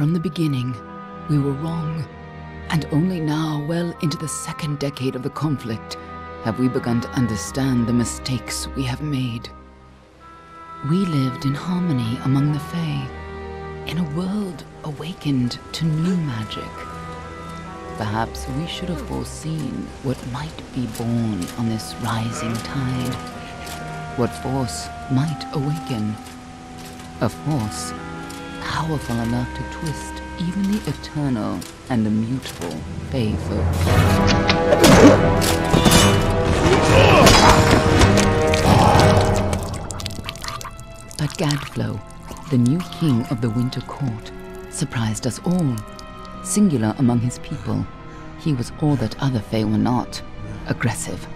From the beginning, we were wrong. And only now, well into the second decade of the conflict, have we begun to understand the mistakes we have made. We lived in harmony among the Fae, in a world awakened to new magic. Perhaps we should have foreseen what might be born on this rising tide. What force might awaken. A force powerful enough to twist even the eternal and immutable Fae folk. But Gadflow, the new king of the Winter Court, surprised us all. Singular among his people, he was all that other Fae were not. Aggressive,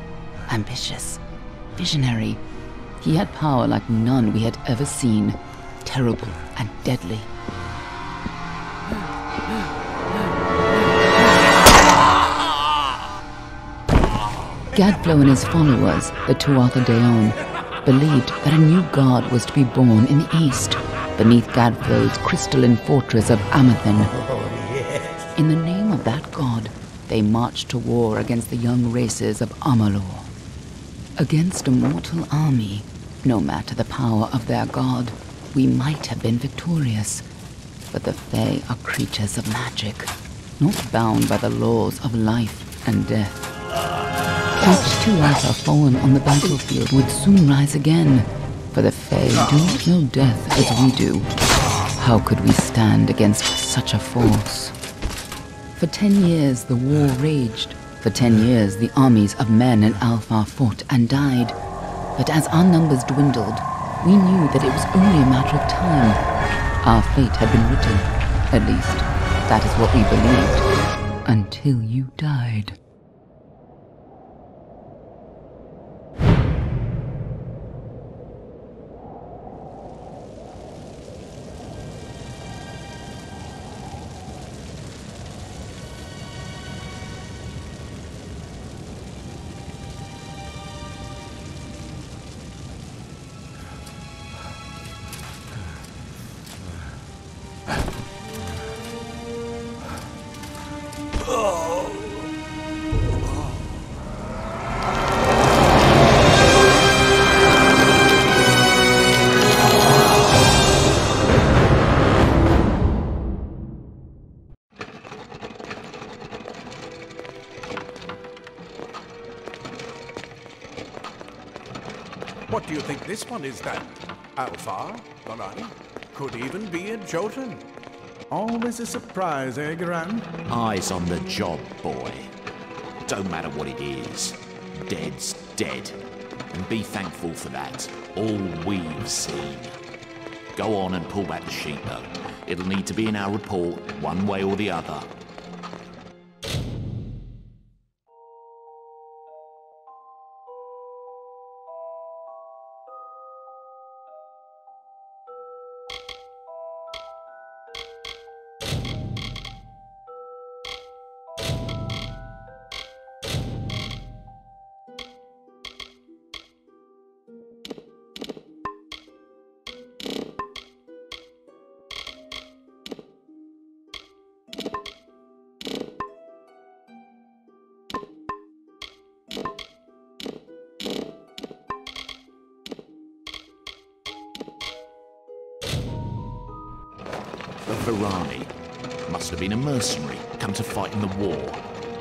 ambitious, visionary. He had power like none we had ever seen, terrible and deadly. Gadflow and his followers, the Tuatha Deon, believed that a new god was to be born in the east, beneath Gadflow's crystalline fortress of Amathen. In the name of that god, they marched to war against the young races of Amalur. Against a mortal army, no matter the power of their god, we might have been victorious. But the Fae are creatures of magic, not bound by the laws of life and death. Each Tuatha fallen on the battlefield would soon rise again, for the Fae do not know death as we do. How could we stand against such a force? For 10 years the war raged. For 10 years the armies of Men and Alpha fought and died. But as our numbers dwindled, we knew that it was only a matter of time. Our fate had been written. At least, that is what we believed. Until you died. What do you think this one is then? Alpha? Alright. Could even be a Jotun. Always a surprise, eh, Garand? Eyes on the job, boy. Don't matter what it is. Dead's dead. And be thankful for that. All we've seen. Go on and pull back the sheet, though. It'll need to be in our report, one way or the other. Varani must have been a mercenary, come to fight in the war.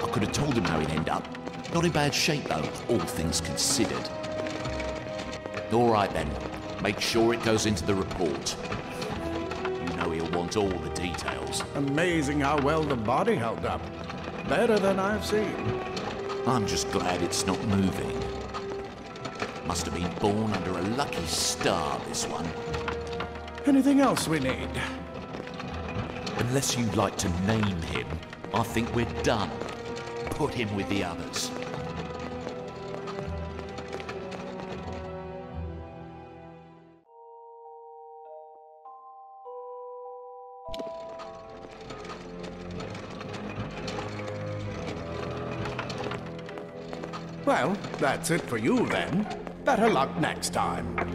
I could have told him how he'd end up. Not in bad shape, though, all things considered. All right, then. Make sure it goes into the report. You know he'll want all the details. Amazing how well the body held up. Better than I've seen. I'm just glad it's not moving. Must have been born under a lucky star, this one. Anything else we need? Unless you'd like to name him, I think we're done. Put him with the others. Well, that's it for you then. Better luck next time.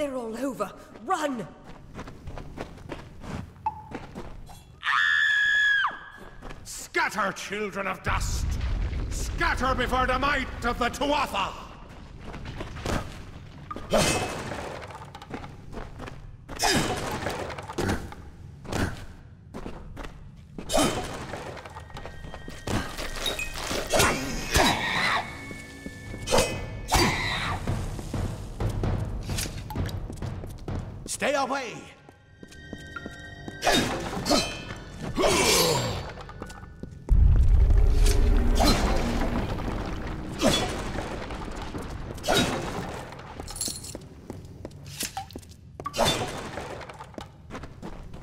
They're all over. Run! Scatter, children of dust! Scatter before the might of the Tuatha! Stay away!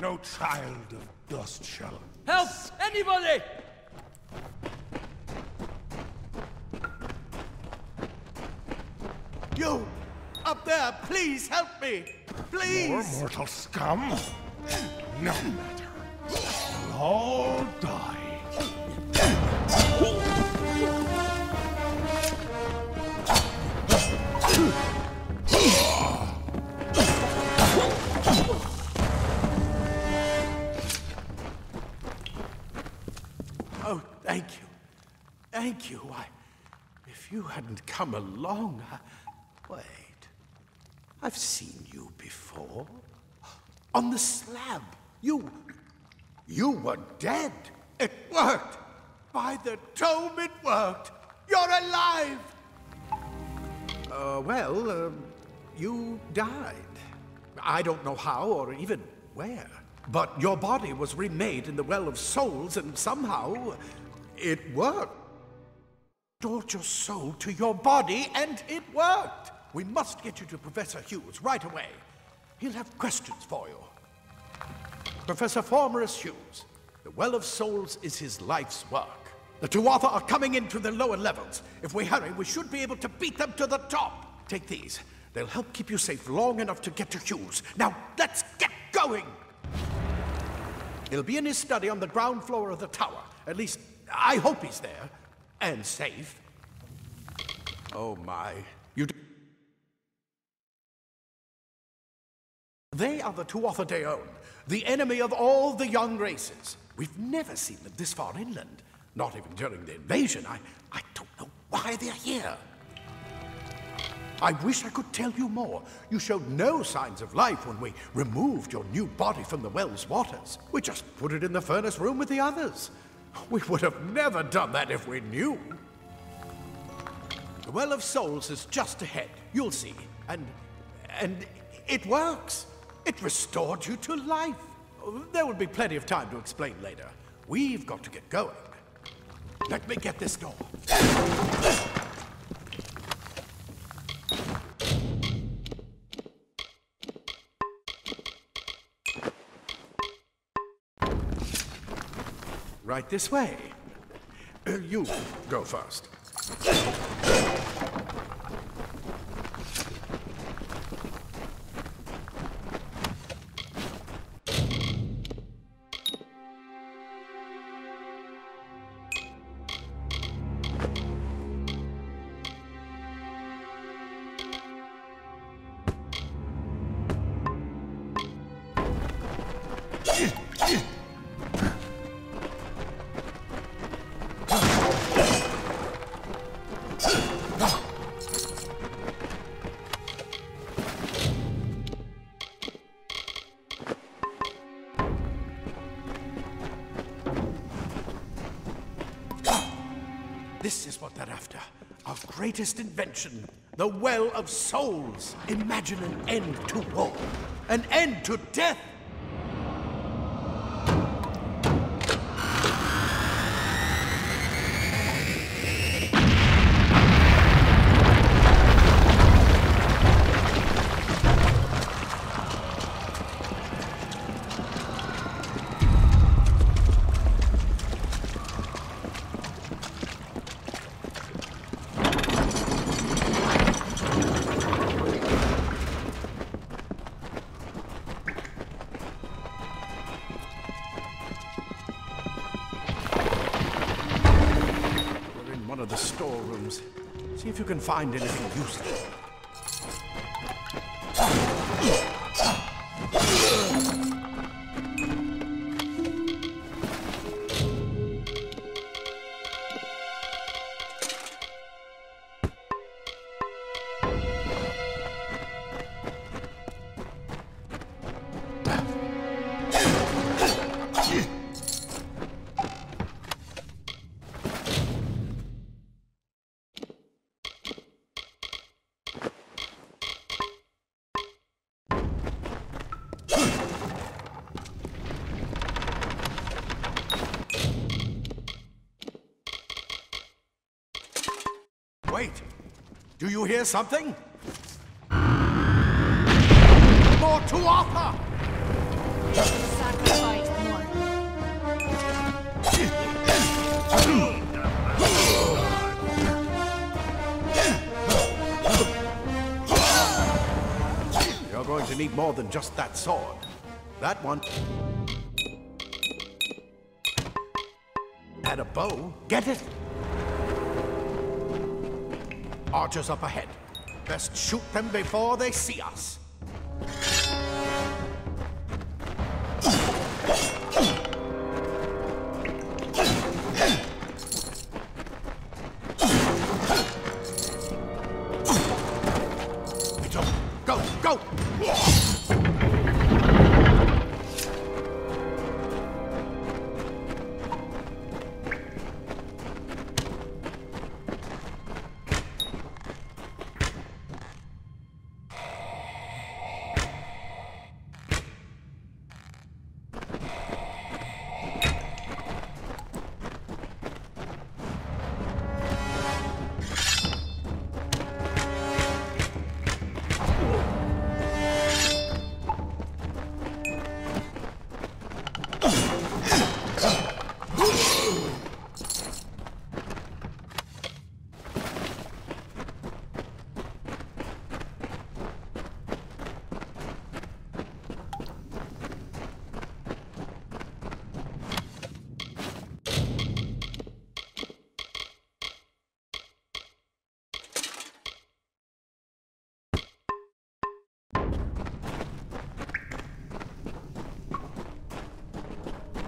No child of dust shall... Help! Anybody! You! Up there, please help me! Please! More mortal scum? No matter. You'll all die. Oh, thank you. Thank you. If you hadn't come along, Wait. I've seen you before. On the slab. You were dead. It worked. By the tome, it worked. You're alive. You died. I don't know how or even where. But your body was remade in the Well of Souls, and somehow it worked. Restored your soul to your body, and it worked. We must get you to Professor Hughes right away. He'll have questions for you. Professor Formorous Hughes, the Well of Souls is his life's work. The Tuatha are coming in through the lower levels. If we hurry, we should be able to beat them to the top. Take these. They'll help keep you safe long enough to get to Hughes. Now, let's get going! He'll be in his study on the ground floor of the tower. At least, I hope he's there. And safe. Oh my. They are the Tuatha Deon, the enemy of all the young races. We've never seen them this far inland. Not even during the invasion. I don't know why they're here. I wish I could tell you more. You showed no signs of life when we removed your new body from the well's waters. We just put it in the furnace room with the others. We would have never done that if we knew. The Well of Souls is just ahead. You'll see. And it works. It restored you to life. There will be plenty of time to explain later. We've got to get going. Let me get this door. Right this way. You go first. This is what they're after. Our greatest invention, the Well of Souls. Imagine an end to war, an end to death. One of the storerooms. See if you can find anything useful. Wait! Do you hear something? More Tuatha! Sacrifice more. You're going to need more than just that sword. That one... and a bow. Get it? Archers up ahead. Best shoot them before they see us. Go, go!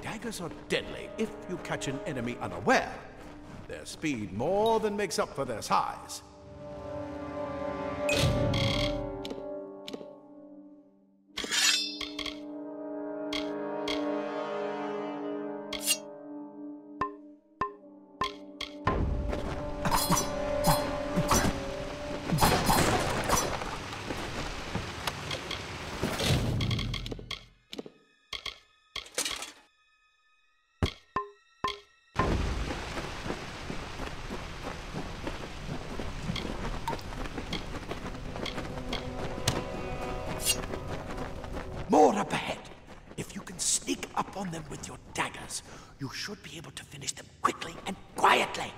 Daggers are deadly if you catch an enemy unaware. Their speed more than makes up for their size. More up ahead. If you can sneak up on them with your daggers, you should be able to finish them quickly and quietly.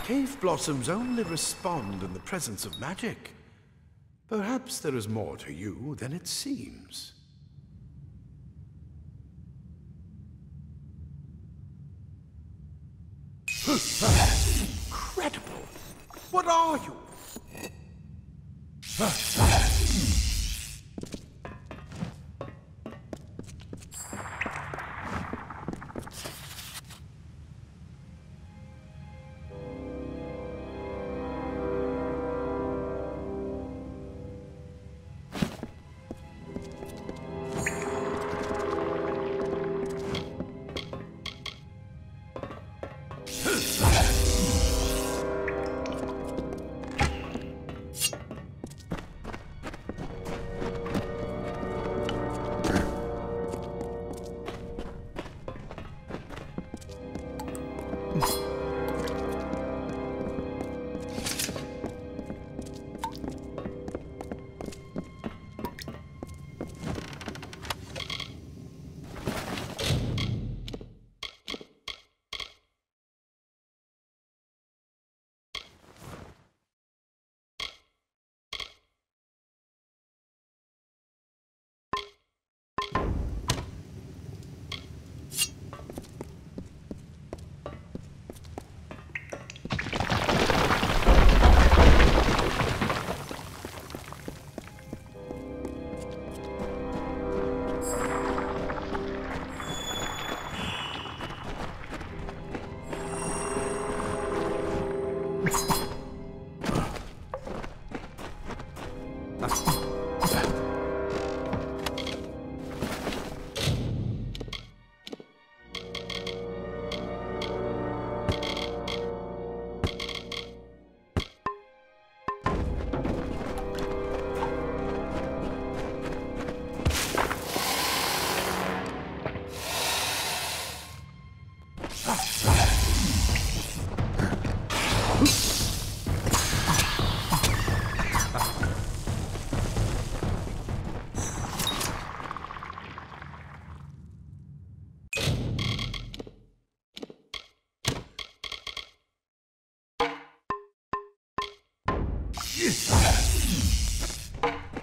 Cave blossoms only respond in the presence of magic. Perhaps there is more to you than it seems. Incredible! What are you?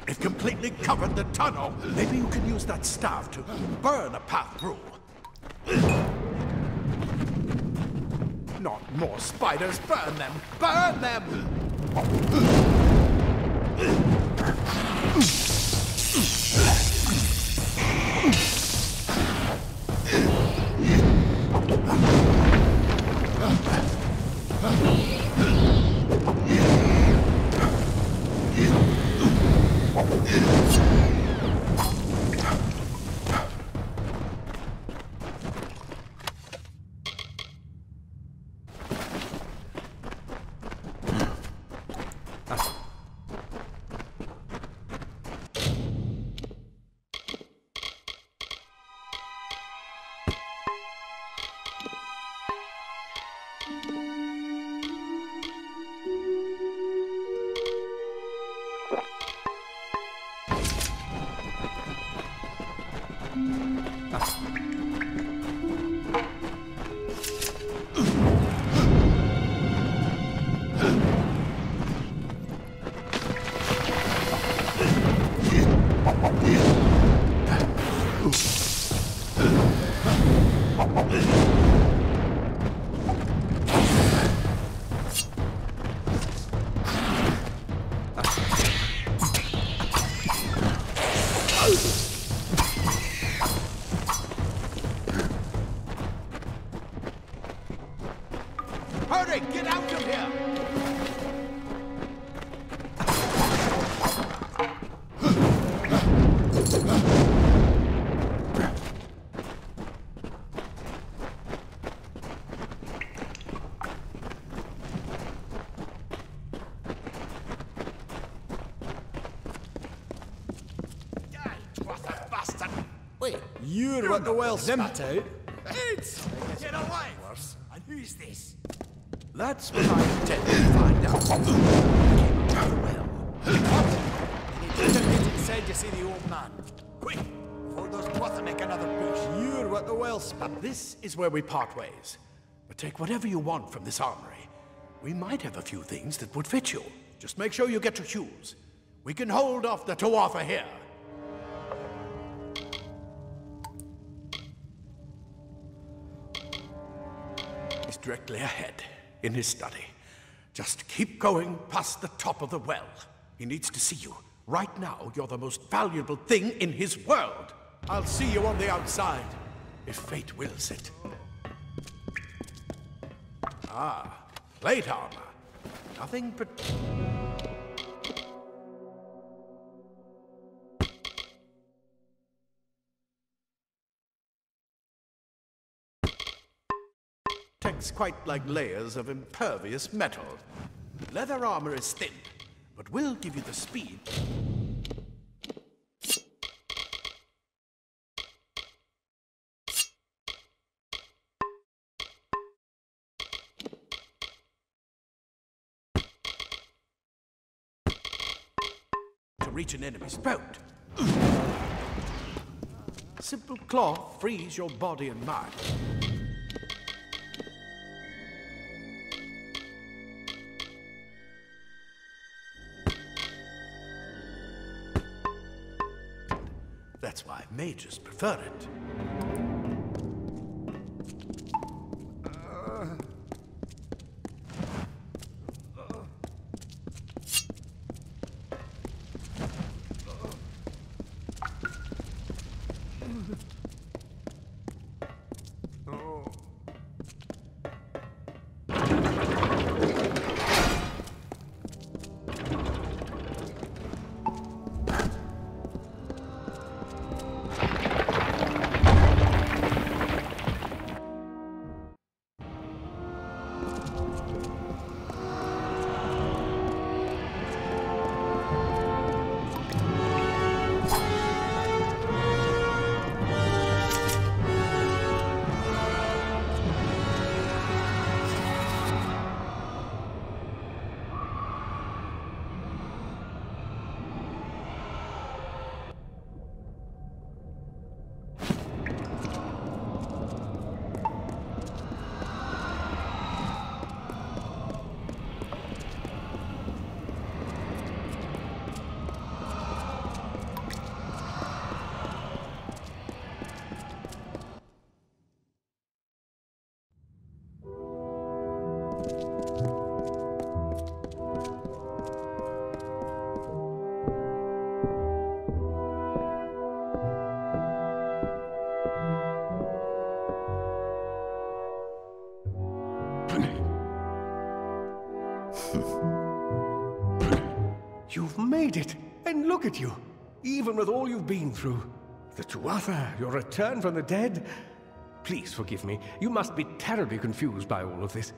It completely covered the tunnel. Maybe you can use that staff to burn a path through. Not more spiders. Burn them! Burn them! Hurry! Get out of here! Wait, You're what the well spat out. It's... Get away! And who's this? That's what I intend to find out. You need to get inside to see the old man. Quick! Before those Twatha make another push. You're what the well spat. This is where we part ways. But take whatever you want from this armory. We might have a few things that would fit you. Just make sure you get to Hughes. We can hold off the Tuatha here. He's directly ahead, in his study. Just keep going past the top of the well. He needs to see you. Right now, you're the most valuable thing in his world. I'll see you on the outside, if fate wills it. Ah, plate armor. Nothing but... Protects quite like layers of impervious metal. Leather armor is thin, but will give you the speed. To reach an enemy's throat. Simple cloth frees your body and mind. That's why mages prefer it. You've made it, and look at you. Even with all you've been through. The Tuatha, your return from the dead. Please forgive me. You must be terribly confused by all of this.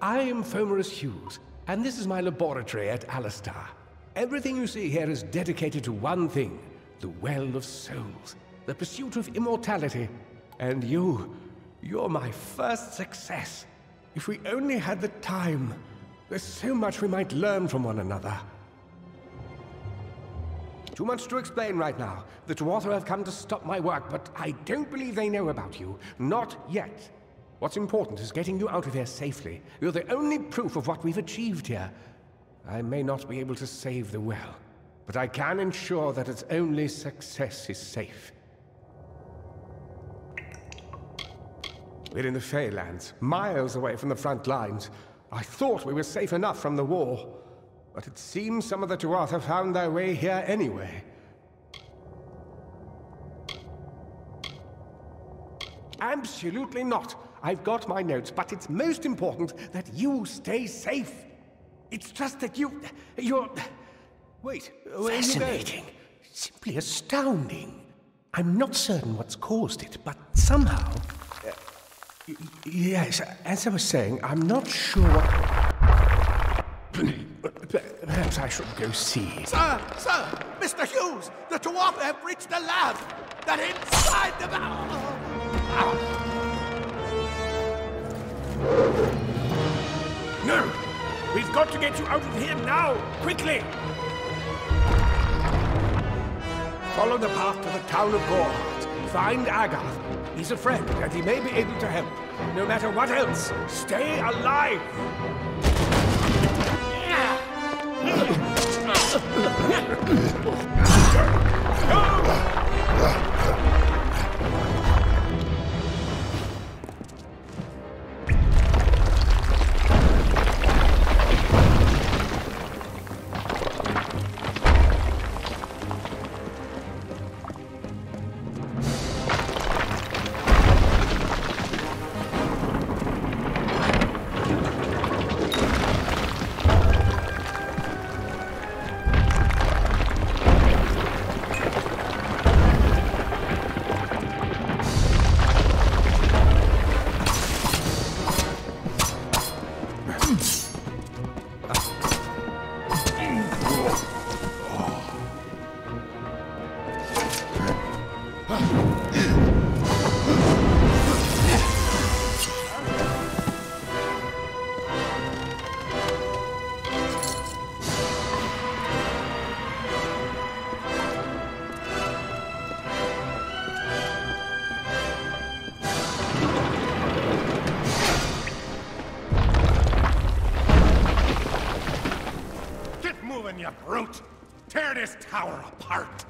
I am Fomerus Hughes, and this is my laboratory at Alistar. Everything you see here is dedicated to one thing, the Well of Souls, the pursuit of immortality. And you're my first success. If we only had the time, there's so much we might learn from one another. Too much to explain right now. The Tuatha have come to stop my work, but I don't believe they know about you. Not yet. What's important is getting you out of here safely. You're the only proof of what we've achieved here. I may not be able to save the well, but I can ensure that its only success is safe. We're in the Feylands, miles away from the front lines. I thought we were safe enough from the war. But it seems some of the Tuatha found their way here anyway. Absolutely not. I've got my notes, but it's most important that you stay safe. It's just that you're... Wait, where are you going? Fascinating. Simply astounding. I'm not certain what's caused it, but somehow... yes, as I was saying, I'm not sure what... Perhaps I should go see. Sir! Mr. Hughes! The Tuatha have reached the lab! They're inside the... No! We've got to get you out of here now! Quickly! Follow the path to the town of Gorhart. Find Agath. He's a friend, and he may be able to help. No matter what else, stay alive! You brute! Tear this tower apart!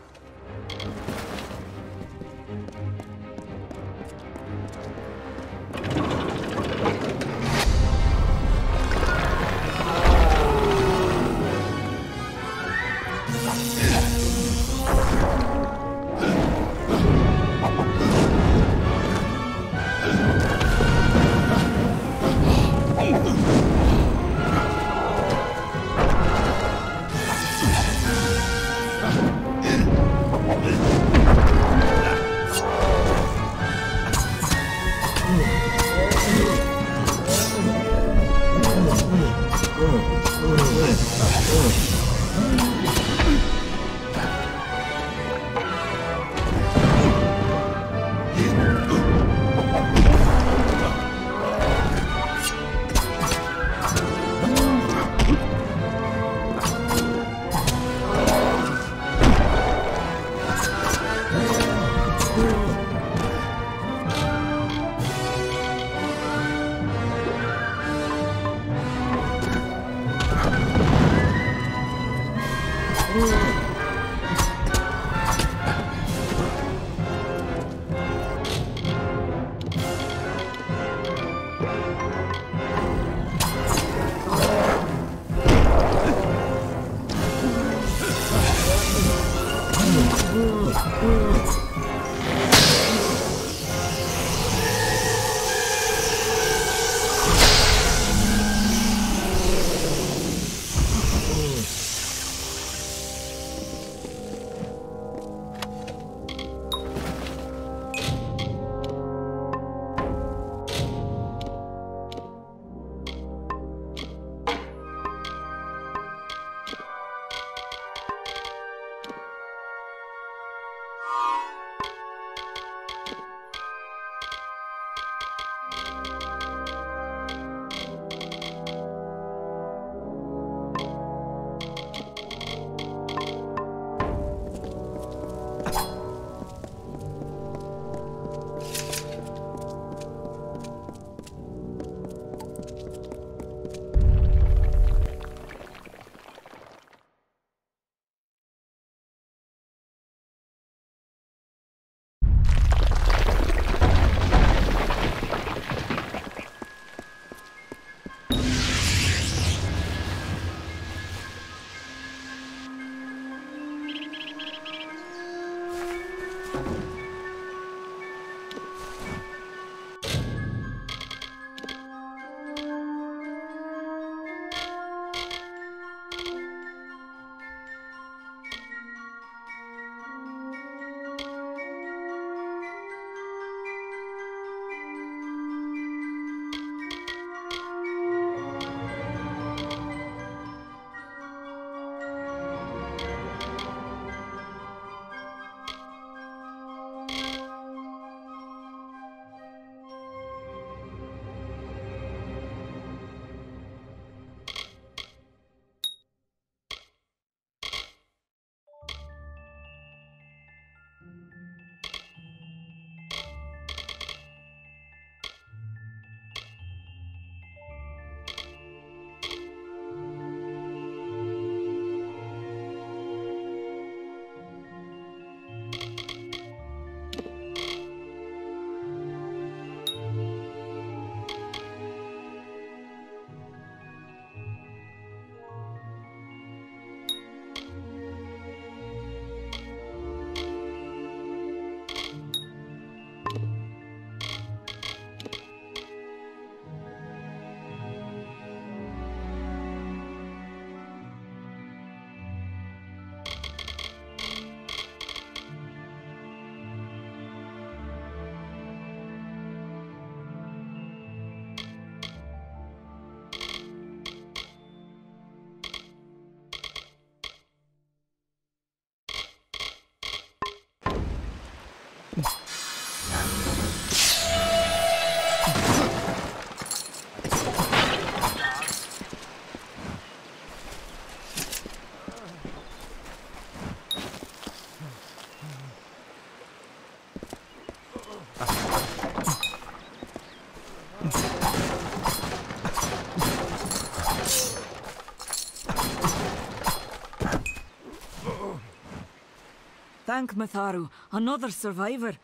Thank Matharu, another survivor.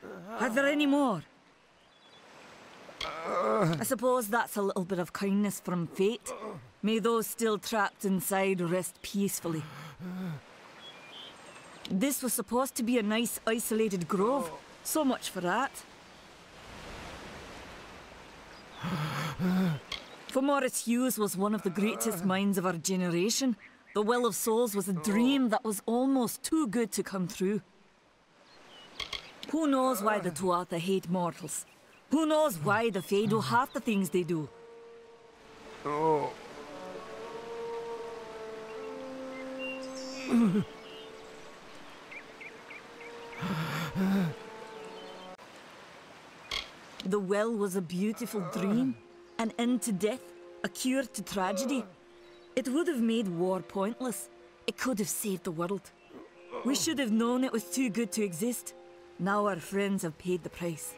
Are there any more? I suppose that's a little bit of kindness from fate. May those still trapped inside rest peacefully. This was supposed to be a nice isolated grove. So much for that. Morris Hughes was one of the greatest minds of our generation. The Well of Souls was a dream that was almost too good to come true. Who knows why the Tuatha hate mortals? Who knows why the Fae do half the things they do? The well was a beautiful dream, an end to death, a cure to tragedy. It would have made war pointless. It could have saved the world. We should have known it was too good to exist. Now our friends have paid the price.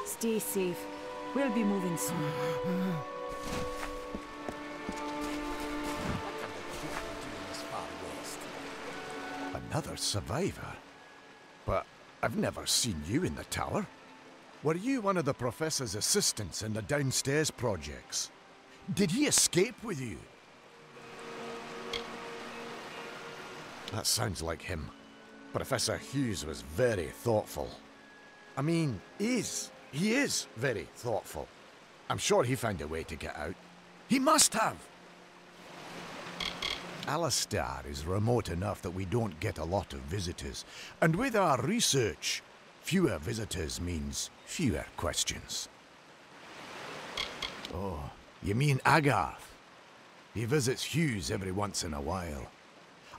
Stay safe. We'll be moving soon. Another survivor? But I've never seen you in the tower. Were you one of the Professor's assistants in the downstairs projects? Did he escape with you? That sounds like him. Professor Hughes was very thoughtful. I mean, he is very thoughtful. I'm sure he found a way to get out. He must have! Alistar is remote enough that we don't get a lot of visitors. And with our research, fewer visitors means fewer questions. Oh, you mean Agarth? He visits Hughes every once in a while.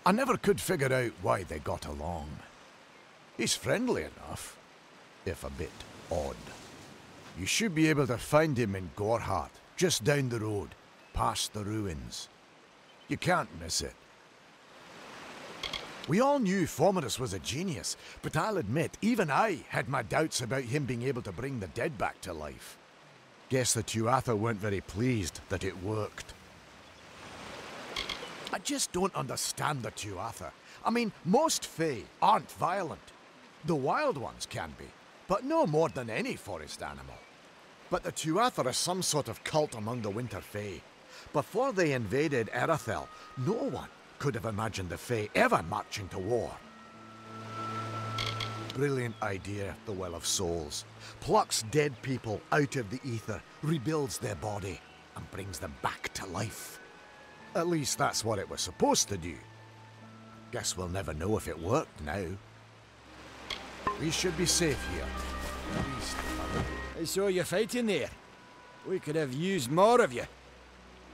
I never could figure out why they got along. He's friendly enough, if a bit odd. You should be able to find him in Gorhart, just down the road, past the ruins. You can't miss it. We all knew Fomerus was a genius, but I'll admit, even I had my doubts about him being able to bring the dead back to life. Guess the Tuatha weren't very pleased that it worked. I just don't understand the Tuatha. I mean, most Fae aren't violent. The wild ones can be, but no more than any forest animal. But the Tuatha are some sort of cult among the Winter Fae. Before they invaded Erethel, no one could have imagined the Fae ever marching to war. Brilliant idea, the Well of Souls. Plucks dead people out of the ether, rebuilds their body, and brings them back to life. At least that's what it was supposed to do. Guess we'll never know if it worked now. We should be safe here. At least. I saw you fighting there. We could have used more of you.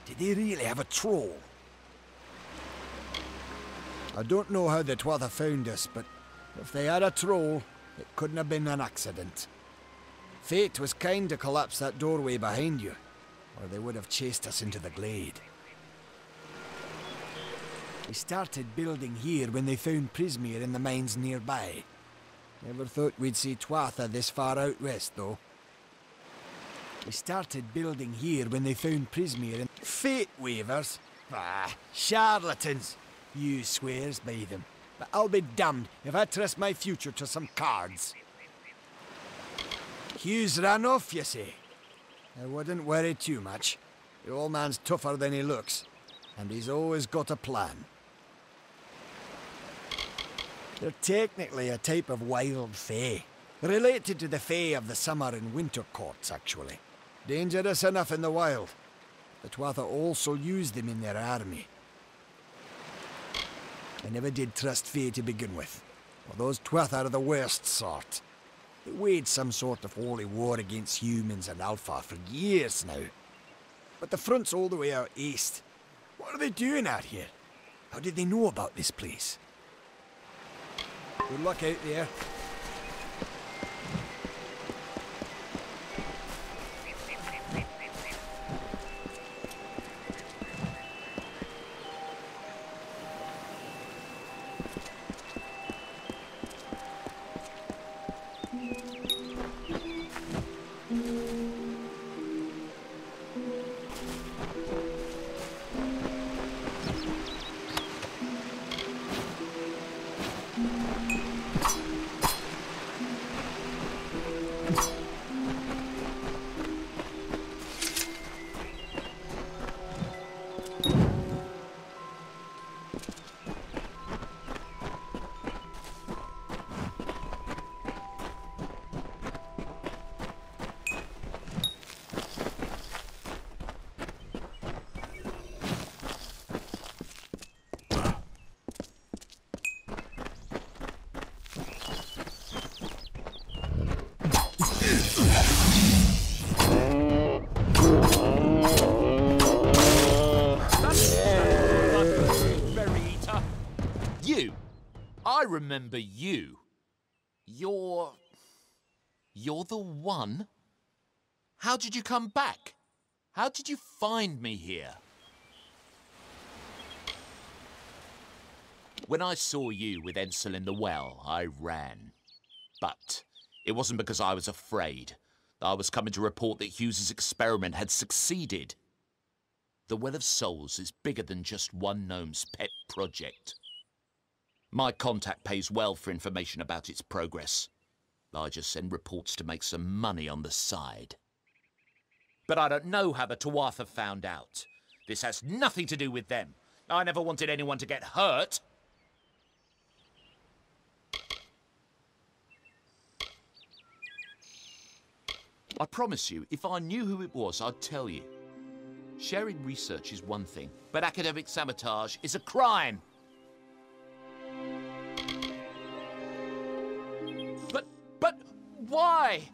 Did they really have a troll? I don't know how the Tuatha found us, but if they had a troll, it couldn't have been an accident. Fate was kind to collapse that doorway behind you, or they would have chased us into the glade. We started building here when they found Prismeer in the mines nearby. Never thought we'd see Tuatha this far out west, though. We started building here when they found Prismeer and Fate Weavers? Ah, charlatans! You swears by them. But I'll be damned if I trust my future to some cards. Hughes ran off, you say? I wouldn't worry too much. The old man's tougher than he looks, and he's always got a plan. They're technically a type of wild fae. Related to the fae of the summer and winter courts, actually. Dangerous enough in the wild. The Tuatha also use them in their army. I never did trust fae to begin with. Well, those Tuatha are the worst sort. They waged some sort of holy war against humans and Alpha for years now. But the front's all the way out east. What are they doing out here? How did they know about this place? Good luck out there. remember you. You're the one? How did you come back? How did you find me here? When I saw you with Ensel in the well, I ran. But it wasn't because I was afraid. I was coming to report that Hughes's experiment had succeeded. The Well of Souls is bigger than just one gnome's pet project. My contact pays well for information about its progress. I just send reports to make some money on the side. But I don't know how the Tuatha found out. This has nothing to do with them. I never wanted anyone to get hurt. I promise you, if I knew who it was, I'd tell you. Sharing research is one thing, but academic sabotage is a crime. But why?